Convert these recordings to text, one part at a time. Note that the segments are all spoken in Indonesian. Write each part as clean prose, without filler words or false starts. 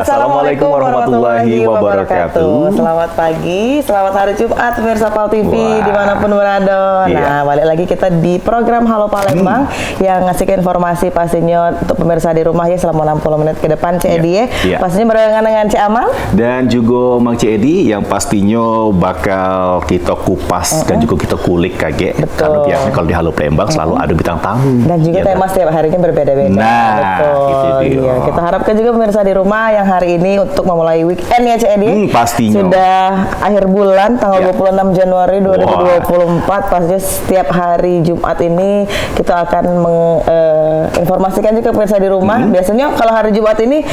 Assalamualaikum warahmatullahi wabarakatuh. Selamat pagi, selamat hari Jumat pemirsa PAL TV dimanapun berada. Nah, balik lagi kita di program Halo Palembang yang ngasih informasi pastinya untuk pemirsa di rumah ya selama 60 menit ke depan Cik Edi ya. Pastinya barengan dengan Cik Amal dan juga Mang Cik Edi yang pastinya bakal kita kupas dan juga kita kulik kaget. Karena biasanya kalau di Halo Palembang selalu ada bintang tamu. Dan juga tema setiap harinya berbeda-beda. Nah, betul. Iya, kita harapkan juga pemirsa di rumah yang hari ini untuk memulai weekend ya Cik Edi. Pastinya. Sudah akhir bulan tanggal 26 Januari 2024. Pastinya setiap hari Jumat ini kita akan menginformasikan juga pemirsa di rumah. Biasanya kalau hari Jumat ini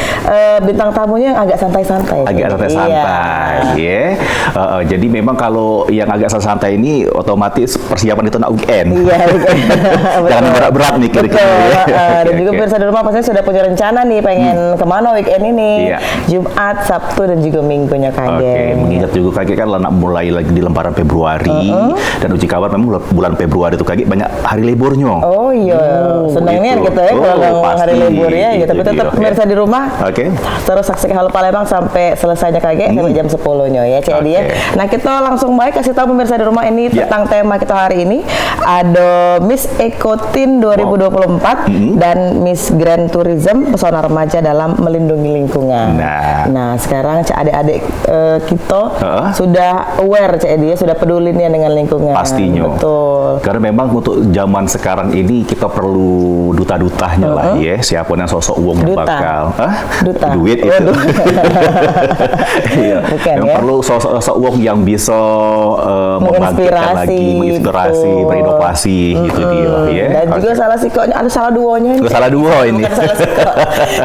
bintang tamunya yang agak santai-santai. Agak santai-santai. Ya. Jadi memang kalau yang agak santai ini otomatis persiapan itu nak weekend. Iya. Jangan berat-berat nih kira-kira. Dan juga pemirsa di rumah pastinya sudah punya rencana nih pengen kemana weekend ini. Jumat, Sabtu dan juga Minggunya kaget. Mengingat juga kaget kan nak mulai lagi di lembaran Februari dan uji kabar memang bulan Februari itu kaget banyak hari liburnya. Oh iya, senangnya gitu ya kalau hari libur ya. Tapi tetap pemirsa di rumah terus saksikan Halo Palembang sampai selesainya kaget sampai jam 10-nya ya Cik Edi ya. Nah kita langsung baik kasih tahu pemirsa di rumah ini tentang tema kita hari ini ada Miss Ekotin 2024 dan Miss Grand Tourism pesona remaja dalam melindungi lingkungan. Nah sekarang adik-adik kita sudah aware Cik Edi ya, sudah peduli nih dengan lingkungan. Pastinya. Betul. Karena memang untuk zaman sekarang ini kita perlu duta-dutanya lah ya. Siapa yang sosok uang bakal duta. Duit itu. Yang perlu sosok uang yang bisa membangkitkan lagi, menginspirasi, berinovasi gitu dia ya. Dan juga salah sikoknya ada salah duonya ini. Salah duo ini. Bukan salah sikok.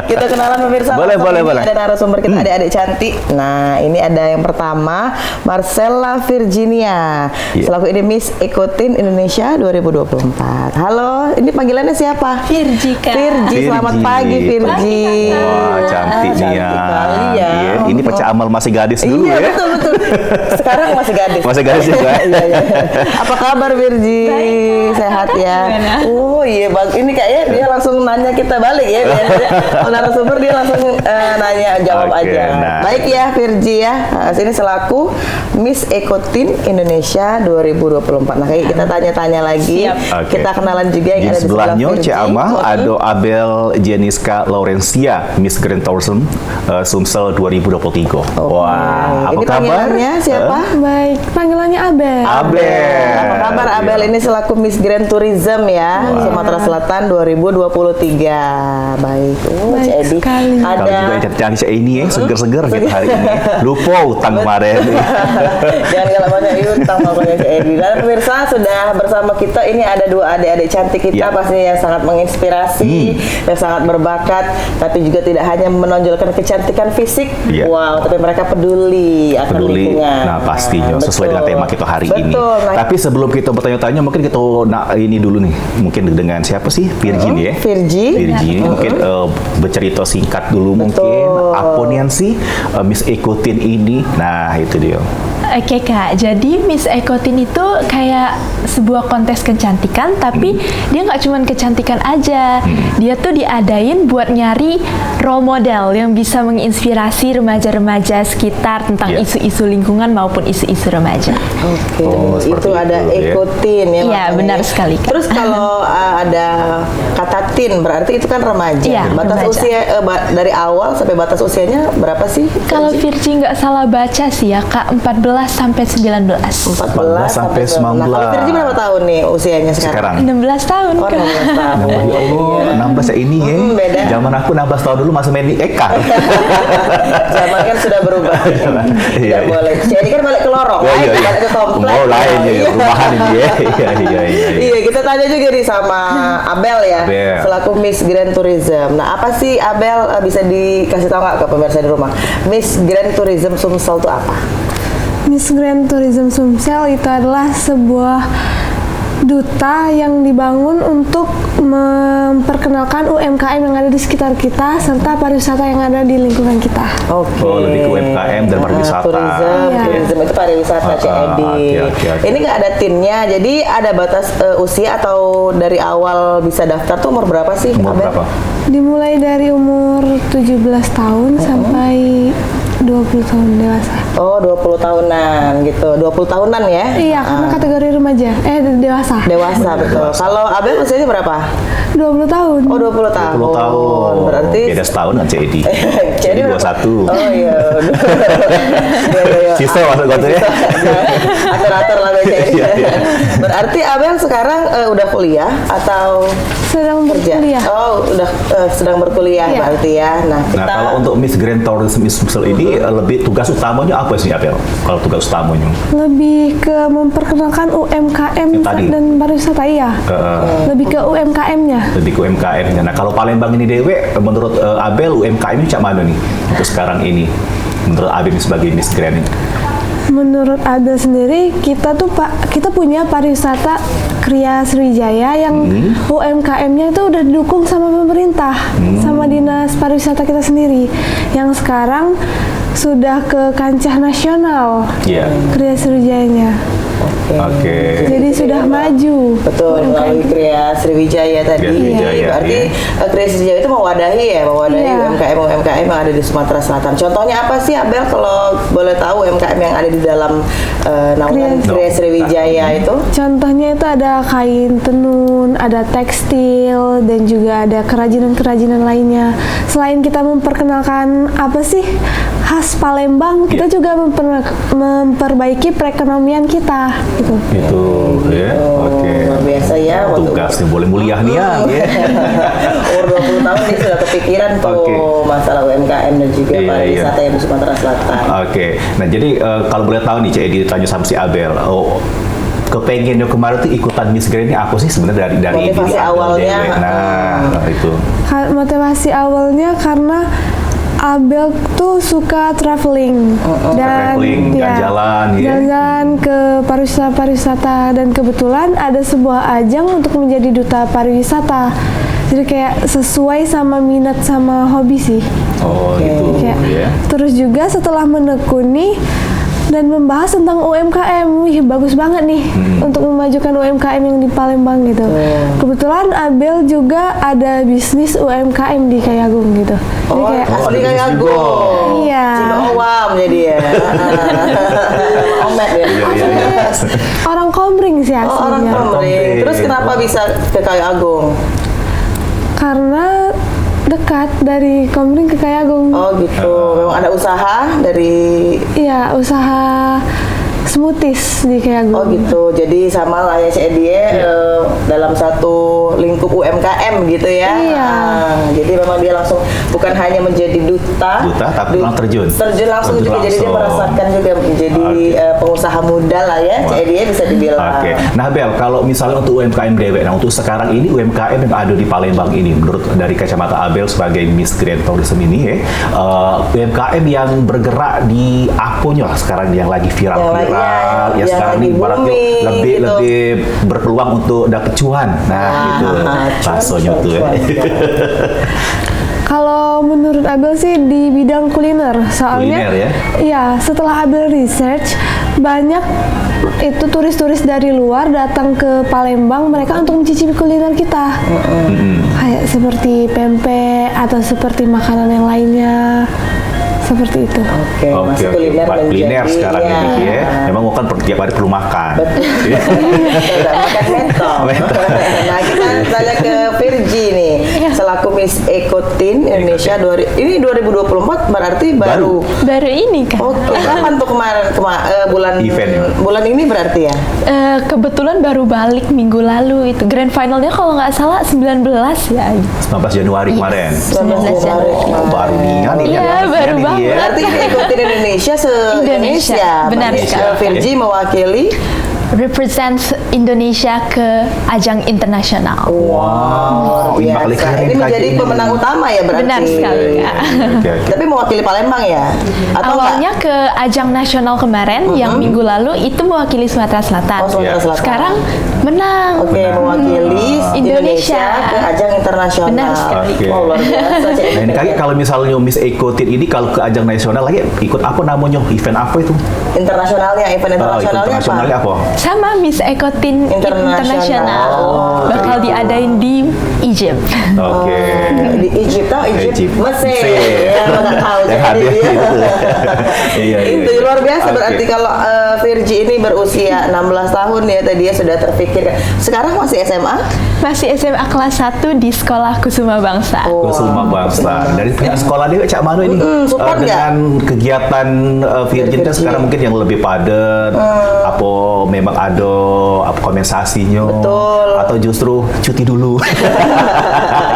Kita kenalan pemirsa. Boleh. Ada narasumber kita adik-adik cantik. Nah, ini ada yang pertama Marcella Virginia. Selaku ini Miss Ekotin Indonesia 2024. Halo, ini panggilannya siapa? Virgi, Kak. Virgi, selamat pagi Virgi. Wah, cantik nih ya. Ini Pak Amal masih gadis dulu ya. Iya, betul. Sekarang masih gadis. Masih gadis juga. Iya. Apa kabar Virgi? Sehat ya? Oh iya, ini kayaknya dia langsung nanya kita balik ya. Kalau narasumber dia langsung nanya jawab aja. Baik ya Virgi ya. Sini selaku Miss Ekotin Indonesia 2024. Nah, kayak kita tanya-tanya lagi. Kita kenalan juga yang ada di sebelahnya Virgi. Cik Amal ada Abel Jeniska Laurencia Miss Grand Tourism Sumsel 2023. Wah, apa ini kabar? Panggilannya siapa? Baik, panggilannya Abel. Apa kabar Abel? Ini selaku Miss Grand Tourism ya, Sumatera Selatan 2023. Baik. Baik Edi. sekali. Ada juga yang cantik ini ya, seger-seger gitu hari ini. Lupa utang kemarin. Jangan kalau banyak utang pokoknya Cik Edi. Dan pemirsa sudah bersama kita ini ada dua adik-adik cantik kita pastinya yang sangat menginspirasi, yang sangat berbakat, tapi juga tidak hanya menonjolkan kecantikan fisik. Wow, tapi mereka peduli akan lingkungan. Nah, pastinya sesuai dengan tema kita hari ini. Tapi sebelum kita bertanya-tanya, mungkin kita ini dulu nih. Mungkin dengan siapa sih? Virgi ya? Virgi. Mungkin bercerita singkat dulu mungkin. Apa nih sih Miss Ekotin ini? Nah, itu dia. Oke Kak, jadi Miss Ekotin itu kayak sebuah kontes kecantikan, tapi dia nggak cuma kecantikan aja. Dia tuh diadain buat nyari role model yang bisa menginspirasi remaja-remaja sekitar tentang isu-isu lingkungan maupun isu-isu remaja. Itu ada Ekotin ya? Iya, benar sekali Kak. Terus kalau ada kata tin, berarti itu kan remaja. Batas usia dari awal sampai batas usianya berapa sih? Kalau Virgi nggak salah baca sih ya Kak, 14 sampai 19. 14 sampai 19. Kalau Virgi berapa tahun nih usianya sekarang? 16 tahun. 16 tahun. Ya Allah, 16 ya ini ya. Beda. Zaman aku 16 tahun dulu masih main di Eka. Zaman kan sudah berubah. Tidak boleh. Jadi kan balik ke lorong, balik ke komplek. Oh lain ya, perumahan ini ya. Iya. Kita tanya juga nih sama Abel ya, selaku Miss Grand Tourism. Nah, apa sih Abel, bisa dikasih tahu nggak ke pemirsa di rumah? Miss Grand Tourism Sumsel itu apa? Miss Grand Tourism Sumsel itu adalah sebuah duta yang dibangun untuk memperkenalkan UMKM yang ada di sekitar kita serta pariwisata yang ada di lingkungan kita. Oke. Oh, lebih ke UMKM dan pariwisata. Turism itu pariwisata, Cik Edi. Ini nggak ada timnya, jadi ada batas usia atau dari awal bisa daftar tuh umur berapa sih? Umur berapa? Dimulai dari umur 17 tahun sampai 20 tahun dewasa. Oh, 20 tahunan gitu. 20 tahunan ya? Iya, karena kategori remaja. Dewasa. Dewasa, betul. Kalau Abel usianya berapa? 20 tahun. Oh, 20 tahun. 20 tahun. Berarti beda setahun kan Cik Edi. Jadi 21. Oh iya. Sisa masuk kota ya. Atur-atur lah Cik Edi. Berarti Abel sekarang udah kuliah atau sedang kerja? berkuliah. Oh, udah sedang berkuliah berarti ya. Nah, Nah, kalau untuk Miss Grand Tourism Ismsel ini lebih tugas utamanya apa sih Abel? Kalau tugas utamanya? Lebih ke memperkenalkan UMKM dan pariwisata, iya. Lebih ke UMKM-nya. Lebih ke UMKM-nya. Nah, kalau Palembang ini dewe, menurut Abel UMKM-nya cak mana nih untuk sekarang ini? Menurut Abel sebagai Miss Grand ini? Menurut Abel sendiri, kita punya pariwisata Kria Sriwijaya yang UMKM-nya itu udah didukung sama pemerintah, sama dinas pariwisata kita sendiri, yang sekarang sudah ke kancah nasional. Kria Sriwijayanya. Oke. Jadi sudah maju. Betul, melalui Kria Sriwijaya tadi. Berarti Kria Sriwijaya itu mewadahi UMKM yang ada di Sumatera Selatan. Contohnya apa sih Abel kalau boleh tahu UMKM yang ada di dalam naungan Kria Sriwijaya itu? Contohnya itu ada kain tenun, ada tekstil, dan juga ada kerajinan-kerajinan lainnya. Selain kita memperkenalkan apa sih khas Palembang, kita juga memperbaiki perekonomian kita. Gitu. Itu ya. Oke. Luar biasa ya. Tugasnya boleh mulia nih ya. Umur 20 tahun dia sudah kepikiran tuh masalah UMKM dan juga pariwisata yang di Sumatera Selatan. Oke. Nah, jadi kalau boleh tahu nih Cik Edi ditanya sama si Abel. Kepengennya kemarin tuh ikutan Miss Grand ini apa sih sebenarnya dari motivasi awalnya? Itu. Motivasi awalnya karena Abel tuh suka traveling dan jalan-jalan ke pariwisata, dan kebetulan ada sebuah ajang untuk menjadi duta pariwisata. Jadi kayak sesuai sama minat sama hobi sih. Oh, gitu. Terus juga setelah menekuni dan membahas tentang UMKM, bagus banget nih untuk memajukan UMKM yang di Palembang gitu. Kebetulan Abel juga ada bisnis UMKM di Kayagung gitu. Jadi kayak di Kayagung. Iya. Cinoawam jadi ya. Omet ya. Orang Komering sih aslinya. Orang Komering. Terus kenapa bisa ke Kayagung? Karena dekat dari Komering ke Kayagung. Oh gitu. Memang ada usaha dari? Iya, usaha smoothies di Kayagung. Oh gitu. Jadi sama lah ya Cik Edi dalam satu lingkup UMKM gitu ya. Iya. Jadi memang dia langsung bukan hanya menjadi duta tapi langsung terjun langsung juga. Jadi dia merasakan juga menjadi pengusaha muda lah ya Cik Edi bisa dibilang. Oke. Nah Bel, kalau misalnya untuk UMKM dewek, nah untuk sekarang ini UMKM yang ada di Palembang ini, menurut dari kacamata Abel sebagai Miss Grand Tourism ini UMKM yang bergerak di aponya sekarang yang lagi viral-viral, ya sekarang ini lebih berpeluang untuk dapat cuan. Nah, gitu. Baksonya tuh ya. Kalau menurut Abel sih di bidang kuliner, soalnya iya setelah Abel research banyak itu turis-turis dari luar datang ke Palembang mereka untuk mencicipi kuliner kita, kayak seperti pempek atau seperti makanan yang lainnya. Seperti itu. Oke. Kuliner sekarang ini ya. Memang kan tiap hari perlu makan. Betul. Makan mentol. Nah kita tanya ke Virgi nih, selaku Miss Ekotin Indonesia ini 2024 berarti baru ini kan. Oke. Kapan tuh kemarin bulan ini berarti ya? Kebetulan baru balik minggu lalu itu. Grand finalnya kalau nggak salah 19 ya. 19 Januari kemarin. 19 Januari. Baru nih. Iya, baru banget. Berarti Ikotin Indonesia se-Indonesia. Benar sekali. Virgi mewakili represent Indonesia ke ajang internasional. Wow, biasa. Ini menjadi pemenang utama ya berarti. Benar sekali, Kak. Tapi mewakili Palembang ya? Atau awalnya ke ajang nasional kemarin yang minggu lalu itu mewakili Sumatera Selatan. Sumatera Selatan. Sekarang menang. Mewakili Indonesia ke ajang internasional. Benar sekali. Wow, luar biasa. Nah, ini kali kalau misalnya Miss ikutin ini kalau ke ajang nasional lagi ikut apa namanya? Event apa itu? Internasionalnya, event internasionalnya apa? Sama Miss Ekotin Internasional. Bakal diadain di Egypt. Oke. Di Egypt, Mesir. Ya, nggak tahu. Itu luar biasa. Berarti kalau Virgie ini berusia 16 tahun ya, tadi dia sudah terpikir. Sekarang masih SMA? Masih SMA kelas 1 di Sekolah Kusuma Bangsa. Kusuma Bangsa. Dari pihak sekolah dia Cak Manu ini dengan kegiatan Virgin kan sekarang mungkin yang lebih padat. Apa memang ada kompensasinya? Betul. Atau justru cuti dulu?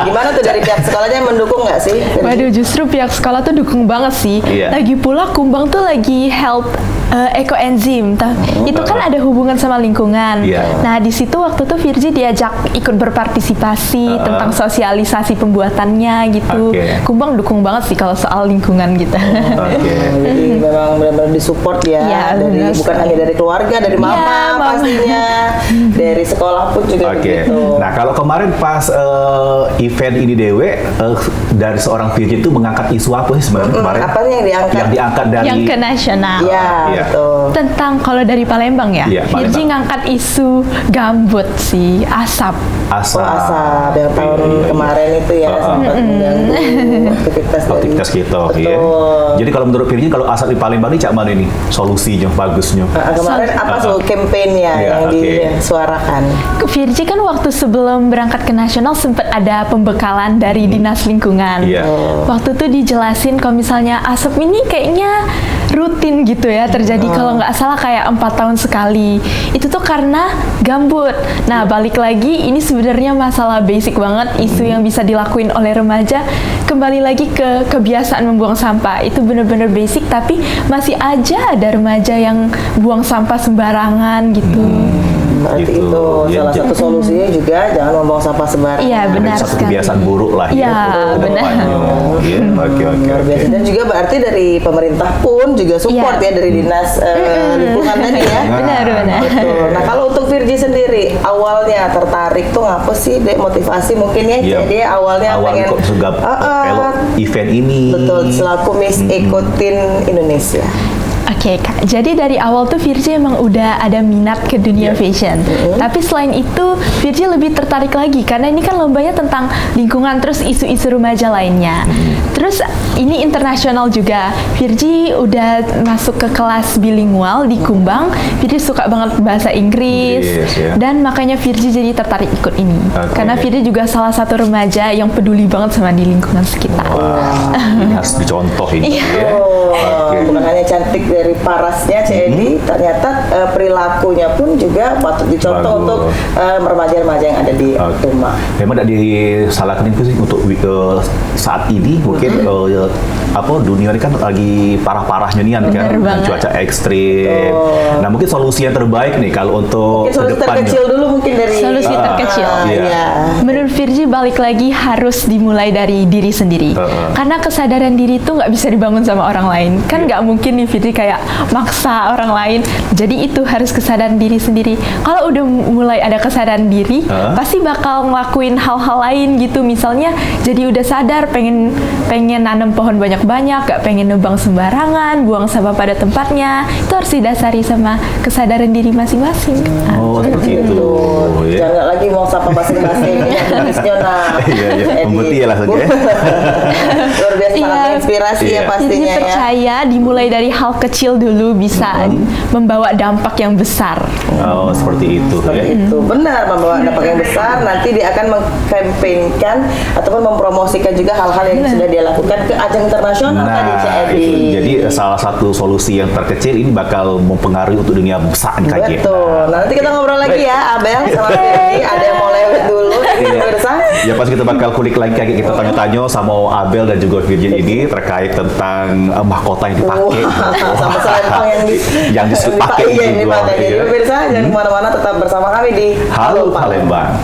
Gimana tuh dari pihak sekolahnya mendukung nggak sih? Waduh, justru pihak sekolah tuh dukung banget sih. Lagi pula Kumbang tuh lagi help ekoenzim. Itu kan ada hubungan sama lingkungan. Nah, di situ waktu itu Virgie diajak ikut berpartisipasi tentang sosialisasi pembuatannya gitu. Kumbang dukung banget sih kalau soal lingkungan gitu. Jadi memang benar-benar disupport ya, dari bukan hanya dari keluarga, dari mama pastinya, dari sekolah pun juga begitu. Nah, kalau kemarin pas event ini Dewe dari seorang Virgin itu mengangkat isu apa sih sebenarnya kemarin? Apa yang diangkat? Yang diangkat dari yang ke nasional. Betul. Tentang kalau dari Palembang ya, Virgie ngangkat isu gambut sih, asap yang tahun kemarin itu ya sempat mengganggu aktivitas kita. Jadi kalau menurut Virgin kalau asap di Palembang ini Cak mana ini solusinya bagusnya? Kemarin apa kampanye yang disuarakan? Virgie kan waktu sebelum berangkat ke nasional sempat ada pembekalan dari dinas lingkungan. Waktu itu dijelasin kalau misalnya asap ini kayaknya rutin gitu ya terjadi kalau nggak salah kayak 4 tahun sekali. Itu tuh karena gambut. Nah, balik lagi ini sebenarnya masalah basic banget, isu yang bisa dilakuin oleh remaja. Kembali lagi ke kebiasaan membuang sampah. Itu bener-bener basic tapi masih aja ada remaja yang buang sampah sembarangan gitu. Berarti itu salah satu solusinya juga jangan membuang sampah sembarangan. Iya, benar sekali. Satu kebiasaan buruk lah ya. Benar. Dan juga berarti dari pemerintah pun juga support ya dari dinas lingkungan tadi ya. Benar. Nah, kalau untuk Virgie sendiri awalnya tertarik tuh ngapa sih motivasi mungkin ya? Jadi awalnya pengen event ini. Betul, selaku Miss Ikutin Indonesia. Oke, Kak. Jadi dari awal tuh Virgie emang udah ada minat ke dunia fashion. Tapi selain itu, Virgie lebih tertarik lagi karena ini kan lombanya tentang lingkungan terus isu-isu remaja lainnya. Terus ini internasional juga. Virgie udah masuk ke kelas bilingual di Kumbang. Virgie suka banget bahasa Inggris dan makanya Virgie jadi tertarik ikut ini. Karena Virgie juga salah satu remaja yang peduli banget sama di lingkungan sekitar. Ini harus dicontoh ini. Bukan hanya cantik dari parasnya Edi, ternyata perilakunya pun juga patut dicontoh untuk remaja-remaja yang ada di rumah. Memang tidak disalahkan itu sih untuk saat ini mungkin dunia ini kan lagi parah-parahnya nih kan cuaca ekstrim. Nah, mungkin solusi yang terbaik nih kalau untuk solusi terkecil dulu mungkin dari solusi terkecil. Menurut Virgie balik lagi harus dimulai dari diri sendiri. Karena kesadaran diri itu nggak bisa dibangun sama orang lain. Kan nggak mungkin nih Virgie kayak maksa orang lain. Jadi itu harus kesadaran diri sendiri. Kalau udah mulai ada kesadaran diri, pasti bakal ngelakuin hal-hal lain gitu. Misalnya jadi udah sadar pengen nanam pohon banyak-banyak, gak pengen nebang sembarangan, buang sampah pada tempatnya. Itu harus didasari sama kesadaran diri masing-masing. Seperti itu. Jangan lagi buang sampah masing-masing. Membukti ya langsung ya. Luar biasa, sangat inspirasi ya pastinya ya. Percaya dimulai dari hal kecil dulu bisa membawa dampak yang besar. Seperti itu. Itu benar, membawa dampak yang besar. Nanti dia akan mengkampanyekan ataupun mempromosikan juga hal-hal yang sudah dia lakukan ke ajang internasional tadi CEDI. Jadi salah satu solusi yang terkecil ini bakal mempengaruhi untuk dunia besar nih Kak. Betul. Nah, nanti kita ngobrol lagi ya Abel sama Virgie. Ada yang mau lewat dulu pemirsa. Ya pas kita bakal kulik lagi kayak kita tanya-tanya sama Abel dan juga Virgin ini terkait tentang mahkota yang dipakai. Sama selempang yang dipakai gitu. Jadi pemirsa jangan kemana-mana, tetap bersama kami di Halo Palembang.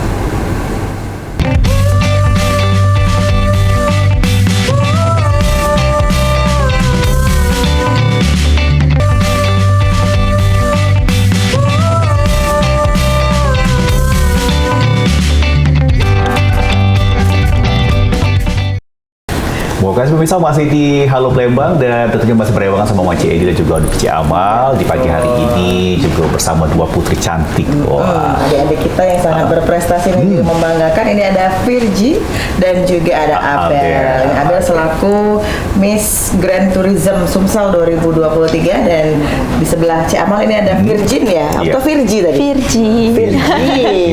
Kasih pemirsa, masih di Halo Palembang dan tentunya masih berewangan sama Mama Edi dan juga Adik Amal di pagi hari ini juga bersama dua putri cantik. Wah, adik-adik kita yang sangat berprestasi dan juga membanggakan. Ini ada Virgie dan juga ada Abel. Abel selaku Miss Grand Tourism Sumsel 2023 dan di sebelah Cik Amal ini ada Virgin ya, atau Virgie tadi? Virgie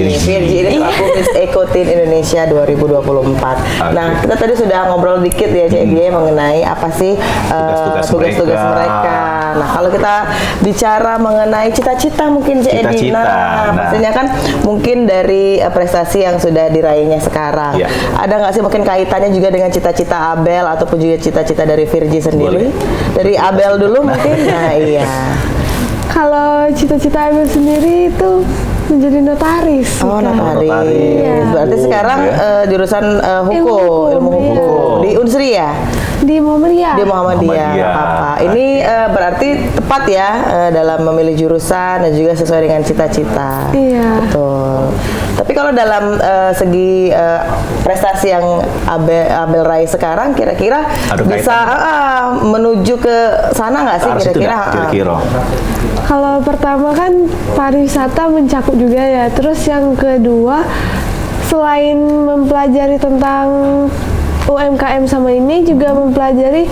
ini selaku Miss Eco-Teen Indonesia 2024. Nah, kita tadi sudah ngobrol dikit ya dia mengenai apa sih tugas-tugas mereka. Nah, kalau kita bicara mengenai cita-cita mungkin Edi, pastinya kan mungkin dari prestasi yang sudah diraihnya sekarang. Ada nggak sih mungkin kaitannya juga dengan cita-cita Abel ataupun juga cita-cita dari Virgie sendiri? Dari Abel dulu mungkin. Nah, iya. Kalau cita-cita Abel sendiri itu menjadi notaris. Oh, notaris. Ya. Berarti sekarang jurusan ilmu hukum di Unsri ya? Di Muhammadiyah. Di Muhammadiyah. Ini berarti tepat ya dalam memilih jurusan dan juga sesuai dengan cita-cita. Iya. Betul. Tapi kalau dalam segi prestasi yang Abel raih sekarang, kira-kira bisa menuju ke sana nggak sih kira-kira? Kalau pertama kan pariwisata mencakup juga ya. Terus yang kedua, selain mempelajari tentang UMKM sama ini, juga mempelajari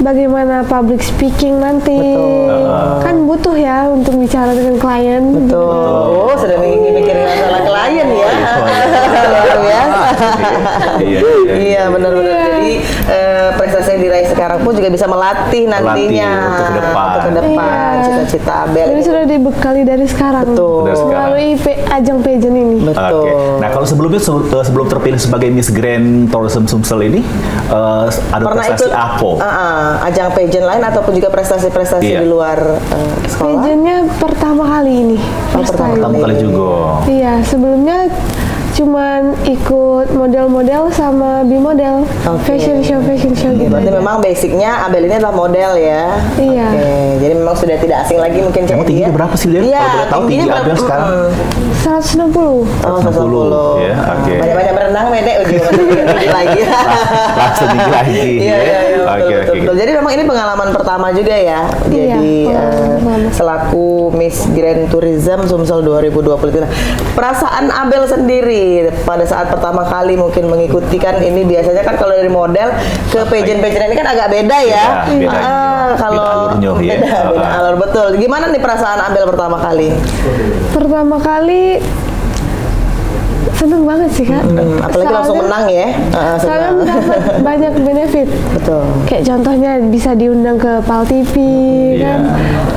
bagaimana public speaking nanti. Kan butuh ya untuk bicara dengan klien. Betul. Oh, sudah mikirin masalah klien ya. Luar biasa. Iya, benar-benar. Jadi prestasi yang diraih sekarang pun juga bisa melatih nantinya untuk ke depan. Cita-cita Abel. Jadi sudah dibekali dari sekarang. Betul. Melalui ajang pageant ini. Betul. Nah, kalau sebelum terpilih sebagai Miss Grand Tourism Sumsel ini ada prestasi apa? Ajang pageant lain ataupun juga prestasi-prestasi di luar sekolah? Pageantnya pertama kali ini. Pertama kali juga. Iya, sebelumnya cuman ikut model-model sama bimodel, fashion show gitu. Berarti memang basicnya Abel ini adalah model ya. Iya. Jadi memang sudah tidak asing lagi mungkin. Kamu tingginya berapa sih, Lia? Kalau boleh tahu tinggi Abel sekarang? 160. 160. Ya, oke. Banyak-banyak berenang, Mede, tinggi lagi. Langsung tinggi lagi. Iya. Betul. Jadi memang ini pengalaman pertama juga ya. Jadi selaku Miss Grand Tourism Sumsel 2023. Perasaan Abel sendiri pada saat pertama kali mungkin mengikuti, kan ini biasanya kan kalau dari model ke pageant-pageant ini kan agak beda ya. Kalau beda alur, betul. Gimana nih perasaan Abel pertama kali? Pertama kali seneng banget sih Kak. Apalagi langsung menang ya. Soalnya mendapat banyak benefit. Betul. Kayak contohnya bisa diundang ke PAL TV kan.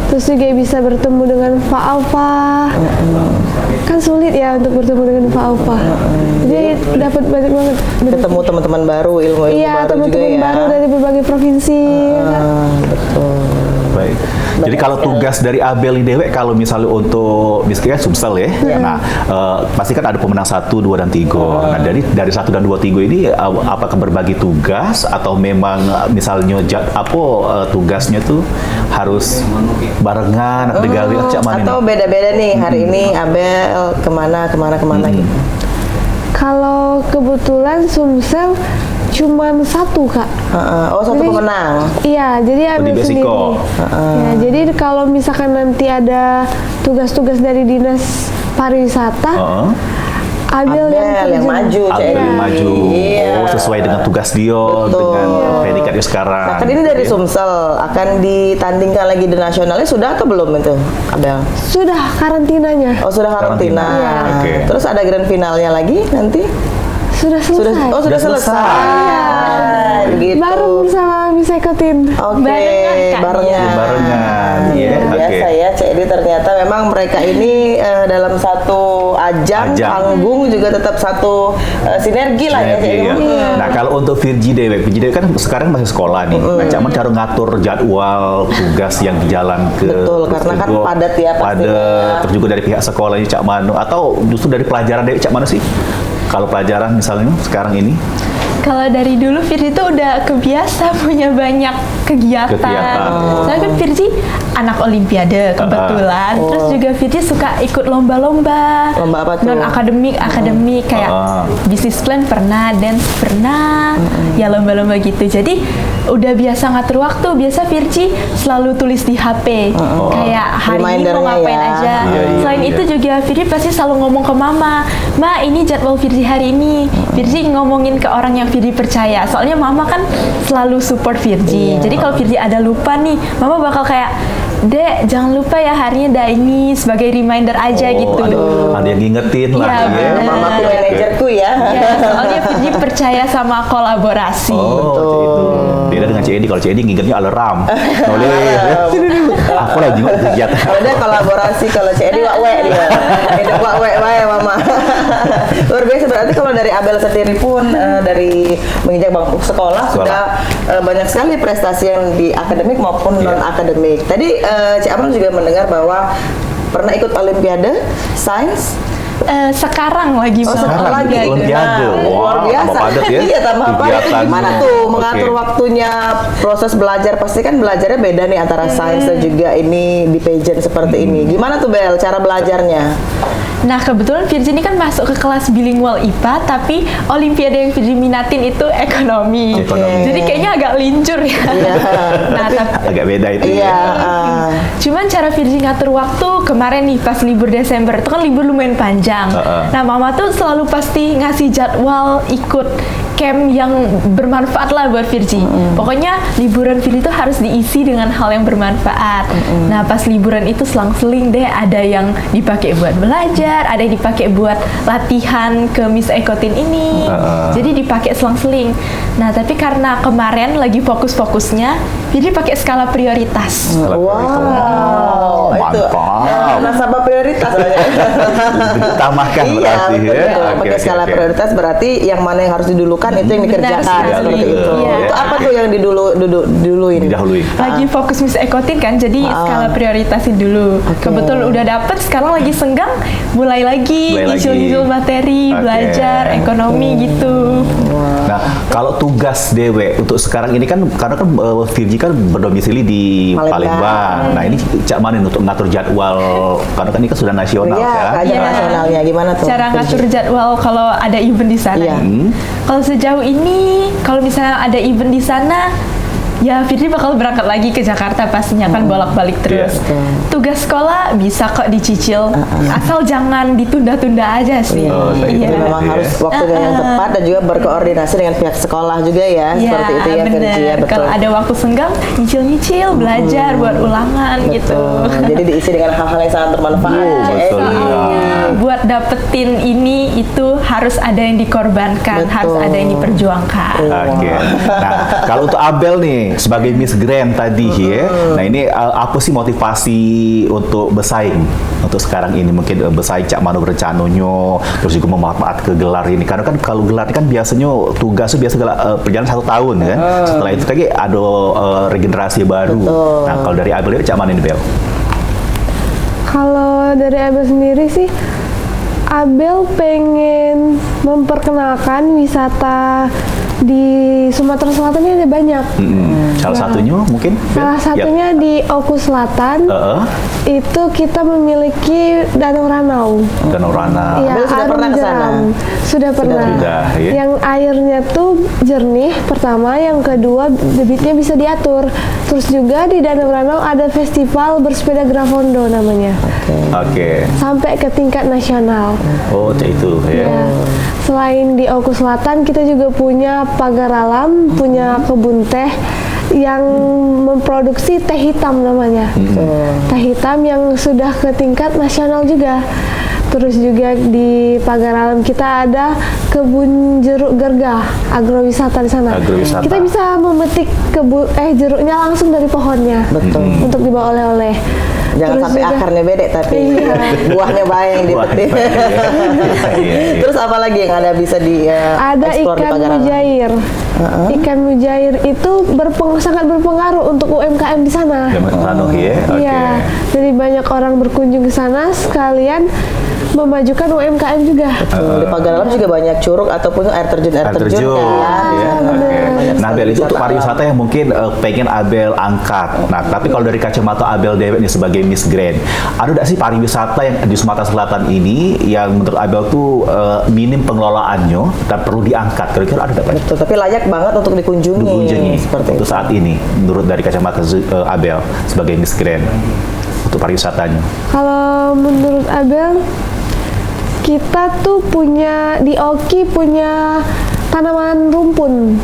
Terus juga bisa bertemu dengan Pak Alfa. Kan sulit ya untuk bertemu dengan Pak Alfa. Jadi dapat banyak banget benefit. Ketemu teman-teman baru, ilmu-ilmu baru juga ya. Iya, teman-teman baru dari berbagai provinsi. Betul. Baik. Jadi kalau tugas dari Abel Dewe, kalau misalnya untuk misalnya Sumsel ya, nah pasti kan ada pemenang 1, 2, dan 3. Nah dari 1 dan 2, 3 ini apakah berbagi tugas atau memang misalnya tugasnya tuh harus barengan atau beda-beda nih hari ini Abel kemana gitu? Kalau kebetulan Sumsel cuman 1 Kak. Satu pemenang. Iya, jadi Abel sendiri. Ya, jadi kalau misalkan nanti ada tugas-tugas dari dinas pariwisata, Abel yang maju. Sesuai dengan tugas dia, dengan predikatnya sekarang. Nah, kan ini dari Sumsel akan ditandingkan lagi di nasionalnya, sudah atau belum itu, Abel? Sudah karantinanya. Oh, sudah karantina. Iya. Terus ada grand finalnya lagi nanti? Sudah selesai. Sudah selesai. Gitu. Baru bersama Miss Ekotin. Oke, barengan. Biasa ya, Cik Edi ternyata memang mereka ini dalam satu ajang panggung juga tetap satu sinergi lah ya, Cik Edi. Nah, kalau untuk Virgi Dewi kan sekarang masih sekolah nih. Nah, Cak Man cara ngatur jadwal tugas yang jalan ke. Betul, karena kan padat ya pastinya. Padat, terus juga dari pihak sekolahnya Cak Manu atau justru dari pelajaran dari Cak Manu sih? Kalau pelajaran misalnya sekarang ini? Kalau dari dulu Virgi itu udah kebiasa punya banyak kegiatan. Soalnya kan Virgi anak Olimpiade kebetulan. Terus juga Virgi suka ikut lomba-lomba. Lomba apa tuh? Non akademik kayak bisnis plan pernah, dance pernah, ya lomba-lomba gitu. Jadi udah biasa ngatur waktu. Biasa Virgi selalu tulis di HP. Kayak hari ini mau ngapain aja. Selain itu juga Virgi pasti selalu ngomong ke mama, "Ma, ini jadwal Virgi hari ini." Virgi ngomongin ke orang yang Virgi percaya. Soalnya mama kan selalu support Virgi. Jadi kalau Virgi ada lupa nih, mama bakal kayak, "Dek, jangan lupa ya harinya ada ini," sebagai reminder aja gitu. Ada yang ngingetin lah. Mama tuh manajerku ya. Soalnya Virgi percaya sama kolaborasi. Beda dengan Cik Edi. Kalau Cik Edi ngingetnya alarm. Aku lagi kegiatan. Kalau dia kolaborasi, kalau Cik Edi wak-we dia. Hidup wak-we wae mama. Luar biasa. Berarti kalau dari Abel sendiri pun dari menginjak bangku sekolah sudah banyak sekali prestasi yang di akademik maupun non akademik. Tadi Cik Abel juga mendengar bahwa pernah ikut Olimpiade Sains. Sekarang lagi Olimpiade. Luar biasa. Iya, tambah padat. Gimana tuh mengatur waktunya, proses belajar? Pasti kan belajarnya beda nih antara sains dan juga ini di pageant seperti ini. Gimana tuh Bel cara belajarnya? Nah, kebetulan Virgi ini kan masuk ke kelas bilingual IPA, tapi Olimpiade yang Virgi minatin itu ekonomi. Jadi kayaknya agak lincur ya. Nah, agak beda itu ya. Cuman cara Virgi ngatur waktu kemarin nih pas libur Desember, itu kan libur lumayan panjang. Nah, mama tuh selalu pasti ngasih jadwal ikut camp yang bermanfaat lah buat Virgi. Pokoknya liburan Virgi itu harus diisi dengan hal yang bermanfaat. Nah, pas liburan itu selang-seling deh ada yang dipakai buat belajar, ada yang dipakai buat latihan ke Miss Ekotin ini. Jadi dipakai selang-seling. Nah, tapi karena kemarin lagi fokus-fokusnya, Virgi pakai skala prioritas. Wow, itu nasabah prioritas. Ditambahkan berarti ya. Pakai skala prioritas berarti yang mana yang harus didulukan itu yang dikerjakan seperti itu. Itu apa tuh yang diduluin? Lagi fokus Miss Ekotin kan, jadi skala prioritasin dulu. Kebetulan udah dapet, sekarang lagi senggang, mulai lagi nyicil-nyicil materi, belajar, ekonomi gitu. Nah, kalau tugas Dewe untuk sekarang ini kan, karena kan Virgi kan berdomisili di Palembang. Nah, ini Cak Manin untuk ngatur jadwal, karena kan ini kan sudah nasional ya. Iya, nasionalnya gimana tuh? Cara ngatur jadwal kalau ada event di sana. Kalau sejauh ini, kalau misalnya ada event di sana, ya Virgi bakal berangkat lagi ke Jakarta pastinya kan bolak-balik terus. Tugas sekolah bisa kok dicicil, asal jangan ditunda-tunda aja sih. Itu memang harus waktunya yang tepat dan juga berkoordinasi dengan pihak sekolah juga ya. Seperti itu ya Virgi ya. Kalau ada waktu senggang, nyicil-nyicil, belajar buat ulangan gitu. Jadi diisi dengan hal-hal yang sangat bermanfaat. Buat dapetin ini itu harus ada yang dikorbankan, harus ada yang diperjuangkan. Nah, kalau untuk Abel nih sebagai Miss Grand tadi ya. Nah, ini apa sih motivasi untuk bersaing untuk sekarang ini? Mungkin bersaing Cak Manu Bercanonyo, terus juga memanfaat ke gelar ini. Karena kan kalau gelar ini kan biasanya tugasnya biasa perjalanan 1 tahun kan. Setelah itu kayak ada regenerasi baru. Nah, kalau dari Abel Cak Manu ini Bel? Kalau dari Abel sendiri sih, Abel pengen memperkenalkan wisata di Sumatera Selatan ini ada banyak. Salah satunya mungkin? Salah satunya di Oku Selatan. Itu kita memiliki Danau Ranau. Danau Ranau. Ya, sudah pernah ke sana? Sudah pernah. Ya. Yang airnya tuh jernih pertama, yang kedua debitnya bisa diatur. Terus juga di Danau Ranau ada festival bersepeda Gravondo namanya. Sampai ke tingkat nasional. Itu ya. Selain di Oku Selatan, kita juga punya pagar alam, punya kebun teh yang memproduksi teh hitam namanya. Teh hitam yang sudah ke tingkat nasional juga. Terus juga di pagar alam kita ada kebun jeruk gergah, agrowisata di sana. Agrowisata. Kita bisa memetik jeruknya langsung dari pohonnya. Betul. Untuk dibawa oleh-oleh. Jangan Terus sampai juga- akarnya beda tapi buahnya baik yang dipetik. Iya. Terus apa lagi yang ada bisa di Ada eksplor di ikan pagar alam? mujair. Ikan mujair itu sangat berpengaruh untuk UMKM di sana. Iya, jadi banyak orang berkunjung ke sana sekalian memajukan UMKM juga. Di pagar alam juga banyak curug ataupun air terjun Iya, kan. oke. Nah, Abel itu untuk pariwisata yang mungkin pengen Abel angkat. Nah, tapi kalau dari kacamata Abel Dewek nih sebagai Miss Grand, ada nggak sih pariwisata yang di Sumatera Selatan ini yang menurut Abel tuh minim pengelolaannya dan perlu diangkat? Kira-kira ada nggak? Pak? Betul, tapi layak banget untuk dikunjungi. Seperti untuk itu. saat ini, menurut dari kacamata Abel sebagai Miss Grand untuk pariwisatanya. Kalau menurut Abel, kita tuh di Oki punya tanaman rumpun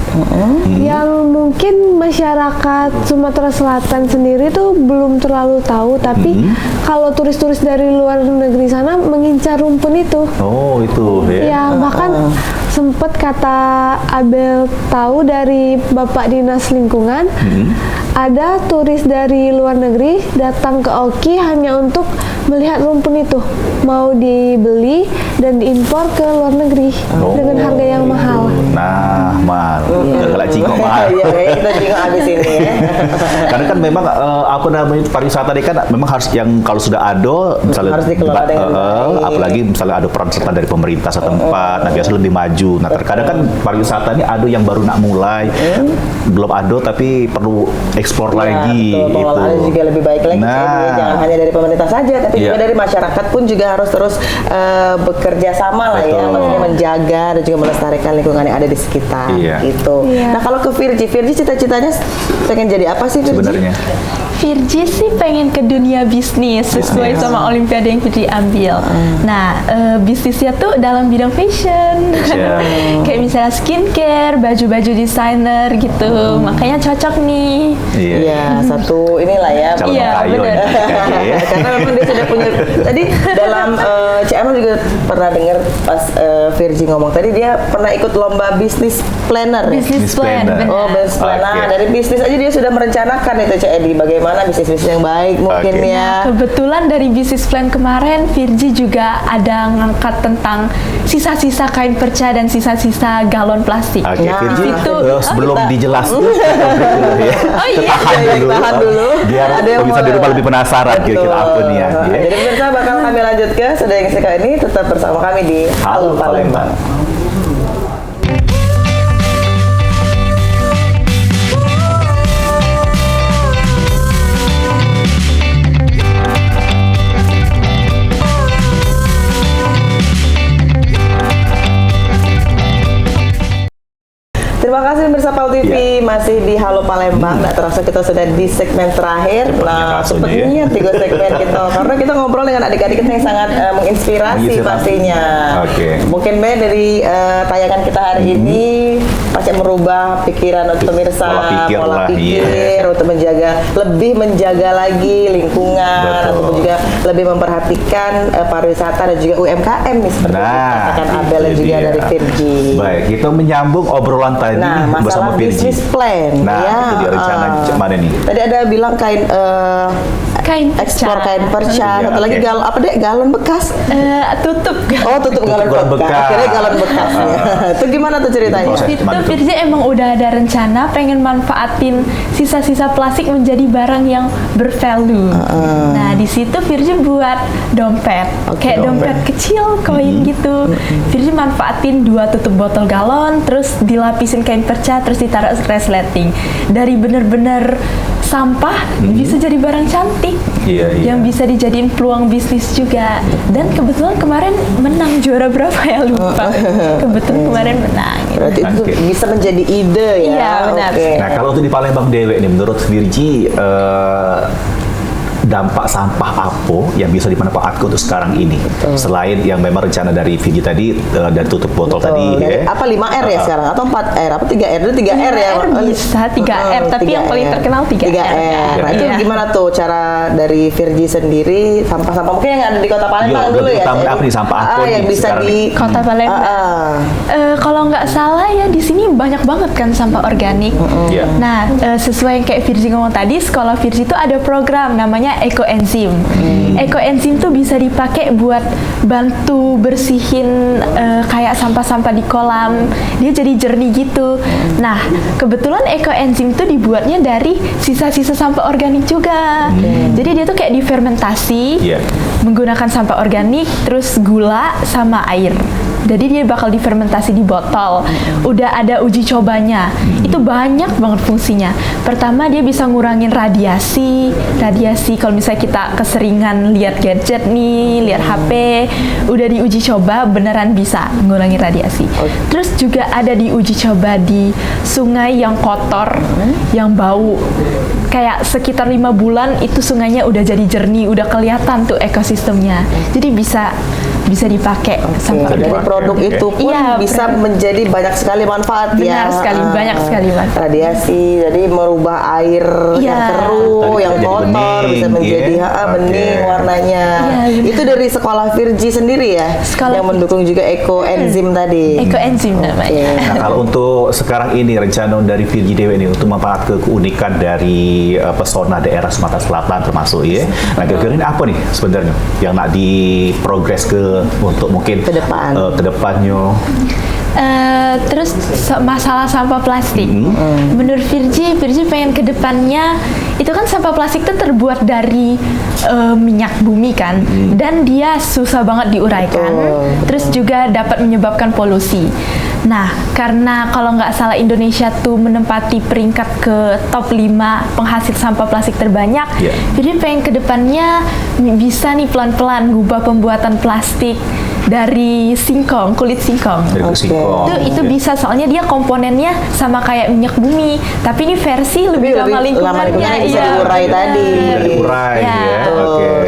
yang mungkin masyarakat Sumatera Selatan sendiri tuh belum terlalu tahu, tapi kalau turis-turis dari luar negeri sana mengincar rumpun itu. Oh, itu ya. Ya, bahkan sempat kata Abel tahu dari Bapak Dinas Lingkungan, ada turis dari luar negeri datang ke Oki hanya untuk melihat rumpun itu, mau dibeli dan diimpor ke luar negeri dengan harga yang mahal. Nah, mahal. Kalau cingok mahal. Iya, kita cingok habis ini ya. Karena kan memang apa namanya pariwisata ini kan memang harus yang kalau sudah ada misalnya Harus dikelola dengan baik. apalagi misalnya ada peran serta dari pemerintah setempat, nah biasanya lebih maju. Nah, terkadang kan pariwisata ini ada yang baru nak mulai, belum ada tapi perlu eksplor lagi Betul, pengelolaannya gitu. juga lebih baik lagi. Nah. Jangan hanya dari pemerintah saja, tapi Iya. juga dari masyarakat pun juga harus terus bekerja sama lah ya, Betul. maksudnya menjaga dan juga melestarikan lingkungan yang ada di sekitar. Iya. Gitu. Iya. Nah, kalau ke Virgi cita-citanya pengen jadi apa sih Virgi? Sebenarnya. Virgi sih pengen ke dunia bisnis sesuai sama Olimpiade yang Virgi ambil. Nah, bisnisnya tuh dalam bidang fashion. Kayak misalnya skincare, baju-baju desainer gitu. Makanya cocok nih. Iya, satu inilah ya. Calon Iya, kayu bener. ya. Karena memang dia sudah punya. Tadi dalam CM juga pernah dengar pas Virgi ngomong tadi dia pernah ikut lomba bisnis planner. Ya? Business plan, planner. benar. Oh, bisnis plan. Nah, Oke. dari bisnis aja dia sudah merencanakan itu Edi, bagaimana bisnis-bisnis yang baik mungkin Oke. ya. Kebetulan dari bisnis plan kemarin, Virgi juga ada ngangkat tentang sisa-sisa kain perca dan sisa-sisa galon plastik. Oke, Nah, Virgi, itu. sebelum dijelaskan, Oh iya. Tahan dulu. biar Ada yang bisa mau di rumah lewat. lebih penasaran kira-kira apa nih ya. Jadi pemirsa bakal kami lanjut ke sudah yang sekali ini tetap bersama kami di Halo Palembang. Terima kasih pemirsa Pal TV masih di Halo Palembang. Nggak terasa kita sudah di segmen terakhir. Nah, sepertinya 3 segmen kita karena kita ngobrol dengan adik-adik kita yang sangat menginspirasi pastinya. Oke. Mungkin dari tayangan kita hari ini pasti merubah pikiran untuk pemirsa, pola pikir untuk lebih menjaga lagi lingkungan ataupun juga lebih memperhatikan pariwisata dan juga UMKM nih seperti dikatakan Abel dan juga dari Virgi. Baik, kita menyambung obrolan tadi bersama masalah Virgi. bisnis plan. Nah, ya, itu dia rencana mana nih? Tadi ada bilang kain ekspor kain perca, satu lagi galon bekas. Tutup. Oh, tutup galon bekas. Akhirnya galon bekas. Itu gimana tuh ceritanya? Itu Virgi emang udah ada rencana pengen manfaatin sisa-sisa plastik menjadi barang yang bervalue. Nah, di situ Virgi buat dompet. Kayak dompet kecil, koin gitu. Virgi manfaatin 2 tutup botol galon, terus dilapisin kain perca, terus ditaruh resleting. Dari bener-bener sampah bisa jadi barang cantik. Yang bisa dijadiin peluang bisnis juga. Dan kebetulan kemarin menang juara berapa ya lupa. Kebetulan kemarin menang. Berarti itu bisa menjadi ide ya. Iya, benar. Okay. Nah, kalau untuk di Palembang Dewek nih menurut Virgi dampak sampah apa yang bisa dimanfaatkan untuk sekarang ini? Selain yang memang rencana dari Virgi tadi, dari tutup botol tadi. Dari apa 5R ya sekarang? Atau 4R? Apa 3R? Dulu 3R ya? Bisa 3R, tapi yang paling terkenal 3R. 3R. Nah, itu gimana tuh cara dari Virgi sendiri sampah-sampah mungkin yang ada di Kota Palembang dulu ya? Apa nih sampah apa yang bisa di Kota Palembang? Kalau nggak salah ya di sini banyak banget kan sampah organik. Nah, sesuai yang kayak Virgi ngomong tadi, sekolah Virgi itu ada program namanya ekoenzim. Ekoenzim tuh bisa dipakai buat bantu bersihin kayak sampah-sampah di kolam. Dia jadi jernih gitu. Nah, kebetulan ekoenzim tuh dibuatnya dari sisa-sisa sampah organik juga. Jadi dia tuh kayak difermentasi menggunakan sampah organik, terus gula sama air. Jadi dia bakal difermentasi di botol. Udah ada uji cobanya. Itu banyak banget fungsinya. Pertama dia bisa ngurangin radiasi. Kalau misalnya kita keseringan lihat gadget nih, lihat HP, udah diuji coba beneran bisa ngurangin radiasi. Terus juga ada diuji coba di sungai yang kotor, yang bau. Kayak sekitar 5 bulan itu sungainya udah jadi jernih, udah kelihatan tuh ekosistemnya. Jadi bisa dipakai sampah dari produk itu pun bisa menjadi banyak sekali manfaat. Benar sekali, banyak sekali manfaat. Radiasi, jadi merubah air yang keruh, yang kotor bisa menjadi bening warnanya. Itu dari sekolah Virgi sendiri ya, yang mendukung juga ekoenzim tadi. Ekoenzim namanya. Nah, kalau untuk sekarang ini rencana dari Virgi Dewi ini untuk memanfaatkan keunikan dari pesona daerah Sumatera Selatan termasuk ya. Nah, kira-kira ini apa nih sebenarnya yang nak diprogres untuk mungkin kedepannya? Terus masalah sampah plastik. Menurut Virgi pengen ke depannya itu kan sampah plastik itu terbuat dari minyak bumi kan, dan dia susah banget diuraikan. Terus juga dapat menyebabkan polusi. Nah, karena kalau nggak salah Indonesia tuh menempati peringkat ke top 5 penghasil sampah plastik terbanyak. Jadi pengen ke depannya bisa nih pelan-pelan ngubah pembuatan plastik dari singkong, kulit singkong. Itu bisa, soalnya dia komponennya sama kayak minyak bumi, tapi ini versi lebih ramah lingkungannya. Bisa diurai tadi.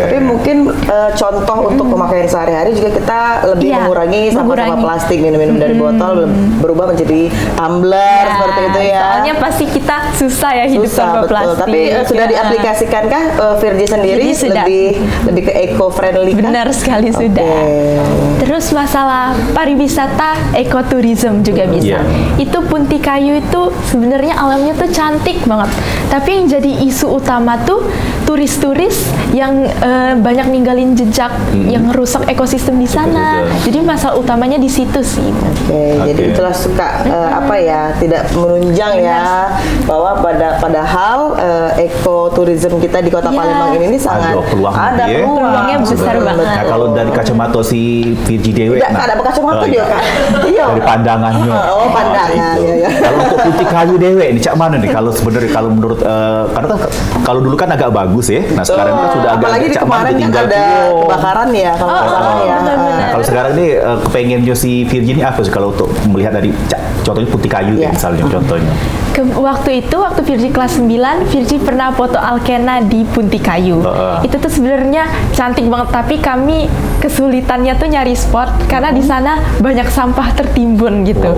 Tapi mungkin contoh untuk pemakaian sehari-hari juga kita lebih mengurangi sampah-sampah plastik, minum-minum dari botol berubah menjadi tumbler seperti itu ya. Soalnya pasti kita susah ya hidup tanpa plastik. Tapi sudah diaplikasikankah Virgi sendiri lebih ke eco-friendly kan? Benar sekali sudah. Terus masalah pariwisata, ekoturism juga bisa. Itu Punti Kayu itu sebenarnya alamnya tuh cantik banget. Tapi yang jadi isu utama tuh turis-turis yang banyak ninggalin jejak, yang rusak ekosistem di sana. Jadi masalah utamanya di situ sih. Jadi itulah suka tidak menunjang ya, bahwa padahal ekoturism kita di Kota Palembang ini sangat ada peluangnya besar banget. Nah, kalau dari kacamata si Virgi Dewi, ada kacamata dia kan? Dari pandangannya. Pandangan. Kalau untuk Punti Kayu Dewi ini cak mana nih? Kalau sebenarnya menurut karena kan kalau dulu kan agak bagus ya. Nah sekarang kan sudah agak apalagi cak mana kan ada kebakaran ya kalau ya. Nah, kalau sekarang ini kepengennya si Virgi ini apa sih kalau untuk melihat dari contohnya Punti Kayu misalnya contohnya? Waktu Virgi kelas 9, Virgi pernah foto Alkena di Punti Kayu. Itu tuh sebenarnya cantik banget, tapi kami kesulitannya tuh nyari spot karena di sana banyak sampah tertimbun gitu.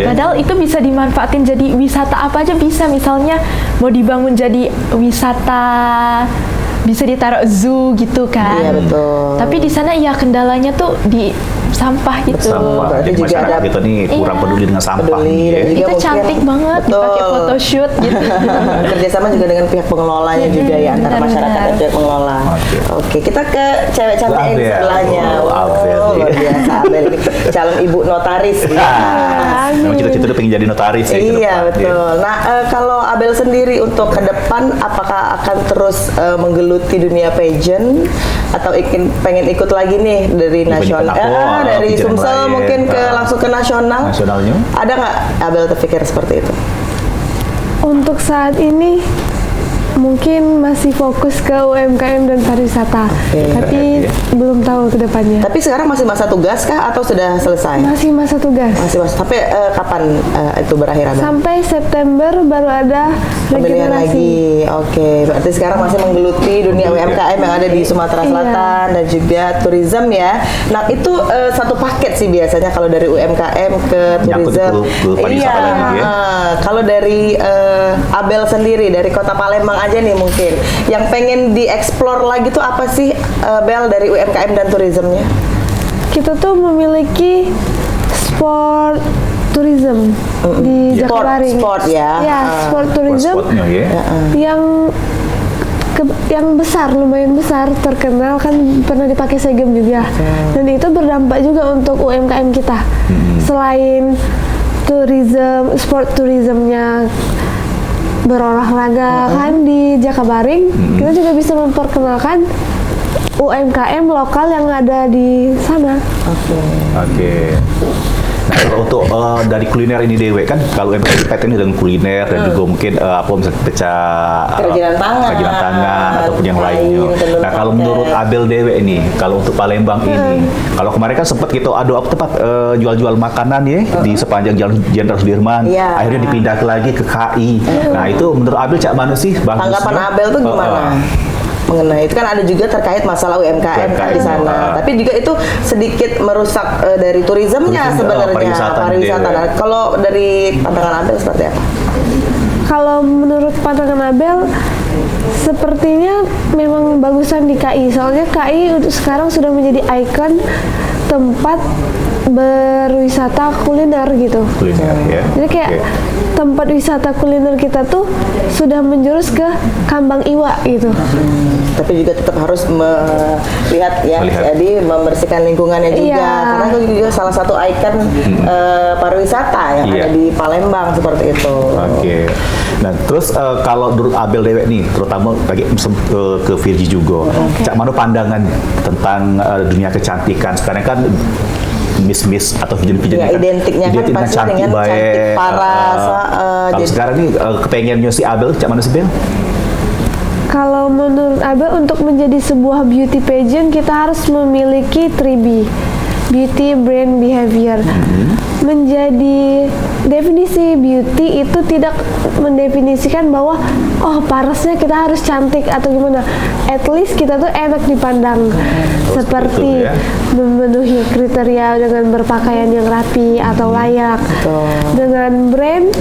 Padahal itu bisa dimanfaatin jadi wisata apa aja bisa. Misalnya mau dibangun jadi wisata, bisa ditaruh zoo gitu kan. Iya betul. Tapi di sana ya kendalanya tuh di sampah gitu. Jadi masyarakat kita nih kurang peduli dengan sampah. Itu cantik banget dipakai photoshoot gitu. Kerjasama juga dengan pihak pengelolanya juga ya, antara masyarakat dan pihak pengelola. Oke, kita ke cewek cantik yang sebelahnya. Luar biasa, Abel ini calon ibu notaris. Memang cita-cita udah pengen jadi notaris ya. Iya betul. Nah kalau Abel sendiri untuk ke depan, apakah akan terus menggeluti dunia pageant atau pengen ikut lagi nih dari nasional? Dari Sumsel mungkin langsung ke nasionalnya. Ada nggak Abel terpikir seperti itu? Untuk saat ini mungkin masih fokus ke UMKM dan pariwisata, tapi belum tahu ke depannya. Tapi sekarang masih masa tugas kah atau sudah selesai? Masih masa tugas. Masih masa. Tapi kapan itu berakhir? Sampai September baru ada pemilihan lagi. Oke, berarti sekarang masih menggeluti dunia UMKM yang ada di Sumatera Selatan dan juga tourism ya. Nah itu satu paket sih biasanya kalau dari UMKM ke tourism. Kalau dari Abel sendiri dari Kota Palembang aja nih mungkin yang pengen dieksplor lagi tuh apa sih Bel dari UMKM dan tourismnya? Kita tuh memiliki sport tourism di Jakabaring. Sport ya. Ya, sport tourism yang besar, lumayan besar, terkenal kan, pernah dipakai SEA Games juga. Dan itu berdampak juga untuk UMKM kita. Selain tourism, sport tourismnya berolahraga kan di Jakabaring, kita juga bisa memperkenalkan UMKM lokal yang ada di sana. Oke. Nah, kalau untuk dari kuliner ini Dewe kan, kalau UMKM ini dengan kuliner dan juga mungkin apa misalnya kerajinan tangan ataupun yang lainnya. Nah, kalau menurut Abel Dewe ini, kalau untuk Palembang ini, kalau kemarin kan sempat kita ada tempat jual-jual makanan ya di sepanjang Jalan Jenderal Sudirman, akhirnya dipindah lagi ke KI. Nah, itu menurut Abel cak mana sih bagusnya? Tanggapan Abel tuh gimana? Mengenai itu kan ada juga terkait masalah UMKM kan di sana, tapi juga itu sedikit merusak dari turismenya sebenarnya, pariwisata. Nah, kalau dari pandangan Abel seperti apa? Kalau menurut pandangan Abel, sepertinya memang bagusan di KI, soalnya KI sekarang sudah menjadi ikon tempat berwisata kuliner gitu. Jadi kayak tempat wisata kuliner kita tuh sudah menjurus ke Kambang Iwa gitu. Tapi juga tetap harus melihat ya, jadi membersihkan lingkungannya juga. Karena itu juga salah satu ikon pariwisata yang ada di Palembang seperti itu. Oke. Nah, terus kalau menurut Abel Dewe nih, terutama bagi ke Virgi juga, cak mana pandangan tentang dunia kecantikan sekarang kan miss atau vision-vision kan identiknya kan pasti cantik dengan cantik paras. Kalau sekarang nih kepengennya si Abel cak mana sih Bel? Kalau menurut Abel, untuk menjadi sebuah beauty pageant kita harus memiliki 3B, beauty, brand, behavior. Menjadi definisi beauty itu tidak mendefinisikan bahwa oh parasnya kita harus cantik atau gimana. At least kita tuh enak dipandang, seperti memenuhi kriteria dengan berpakaian yang rapi atau layak. Dengan brand,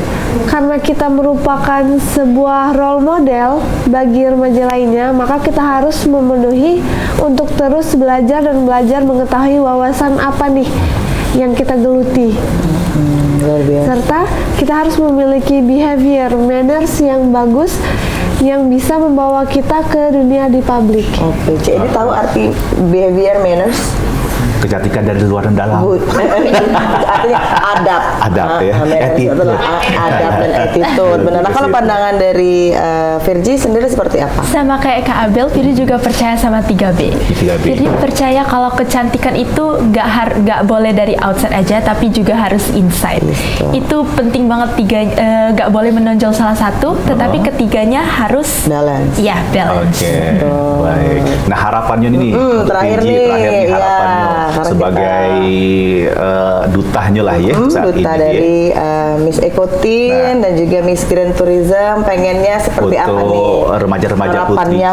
karena kita merupakan sebuah role model bagi remaja lainnya, maka kita harus memenuhi untuk terus belajar dan belajar mengetahui wawasan apa nih yang kita geluti. Serta kita harus memiliki behavior, manners yang bagus yang bisa membawa kita ke dunia di publik. Oke, jadi tahu arti behavior, manners? Kecantikan dari luar dan dalam. Artinya adab ya. Adab dan attitude. Benar. Nah, kalau pandangan dari Virgi sendiri seperti apa? Sama kayak Kak Abel, Virgi juga percaya sama 3B. Virgi percaya kalau kecantikan itu nggak boleh dari outside aja, tapi juga harus inside. Itu penting banget, nggak boleh menonjol salah satu, tetapi ketiganya harus balance. Iya, balance. Oke, baik. Nah, harapannya nih, terakhir nih harapannya. Sebagai dutanya lah ya, duta dari Miss Ekotin dan juga Miss Grand Tourism, pengennya seperti apa nih remaja-remaja harapannya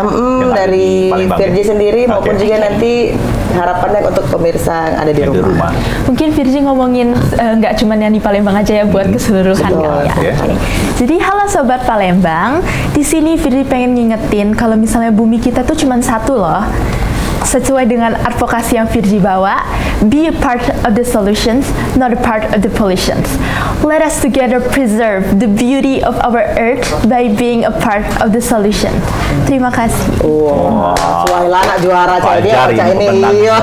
dari Virgi sendiri maupun juga nanti harapannya untuk pemirsa yang ada di rumah. Mungkin Virgi ngomongin nggak cuma yang di Palembang aja ya, buat keseluruhan kali ya. Jadi halo Sobat Palembang, di sini Virgi pengen ngingetin kalau misalnya bumi kita tuh cuma satu loh. Sesuai dengan advokasi yang Virgi bawa, be a part of the solutions, not a part of the pollutions. Let us together preserve the beauty of our earth by being a part of the solution. Terima kasih. Suailana juara Fajar ini. Iya.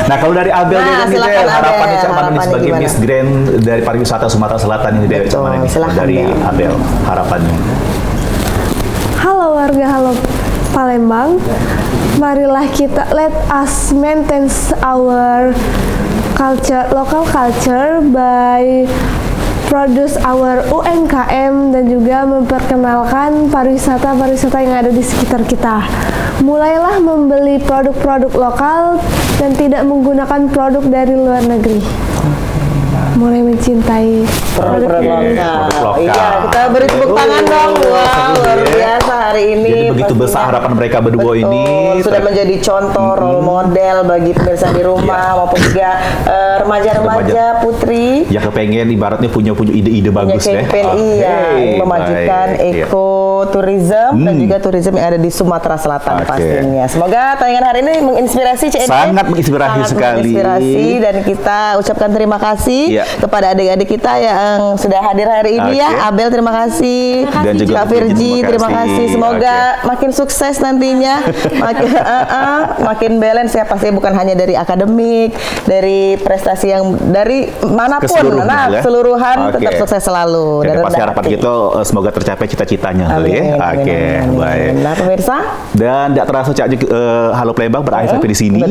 Nah, kalau dari Abel harapannya cak mana nih sebagai Miss Grand dari pariwisata Sumatera Selatan ini dari Abel harapannya. Halo warga, halo Palembang, marilah kita let us maintain our culture, local culture by produce our UMKM dan juga memperkenalkan pariwisata-pariwisata yang ada di sekitar kita. Mulailah membeli produk-produk lokal dan tidak menggunakan produk dari luar negeri. Mulai mencintai produk lokal. Iya, kita beri tepuk tangan dong. Wow, luar biasa hari ini. Jadi begitu besar harapan mereka berdua ini. Sudah menjadi contoh role model bagi pemirsa di rumah maupun juga remaja-remaja putri. Ya kepengen ibaratnya punya ide-ide bagus ya. Memajukan ekoturism dan juga turisme yang ada di Sumatera Selatan pastinya. Semoga tayangan hari ini menginspirasi CND. Sangat menginspirasi sekali. Menginspirasi dan kita ucapkan terima kasih kepada adik-adik kita yang sudah hadir hari ini ya. Abel terima kasih. Dan juga Kak Virgi terima kasih. Semoga makin sukses nantinya. Makin balance ya, pasti bukan hanya dari akademik, dari prestasi yang dari manapun, keseluruhan tetap sukses selalu. Dan pasti harapan kita semoga tercapai cita-citanya. Baik. Nah pemirsa. Dan tidak terasa Halo Palembang berakhir sampai di sini.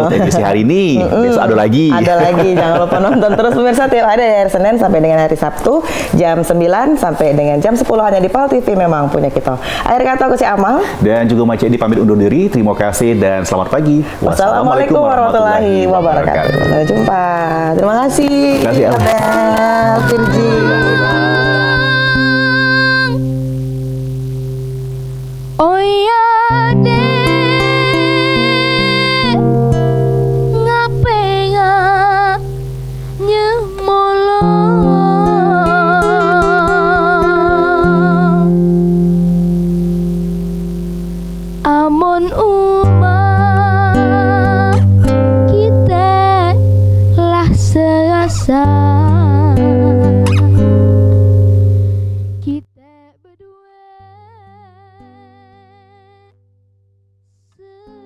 Edisi hari ini. Besok ada lagi. Ada lagi. Jangan lupa nonton terus pemirsa tiap hari dari Senin sampai dengan hari Sabtu jam 9 sampai dengan jam 10 hanya di PAL TV memang punya kita. Akhir kata aku si Amal dan juga Mak Cedi pamit undur diri. Terima kasih dan selamat pagi. Wassalamualaikum warahmatullahi wabarakatuh. Sampai jumpa. Terima kasih. Terima kasih Abel, Virgi. Oh ya deh, ngapenga nyemolo amon umah kita lah serasa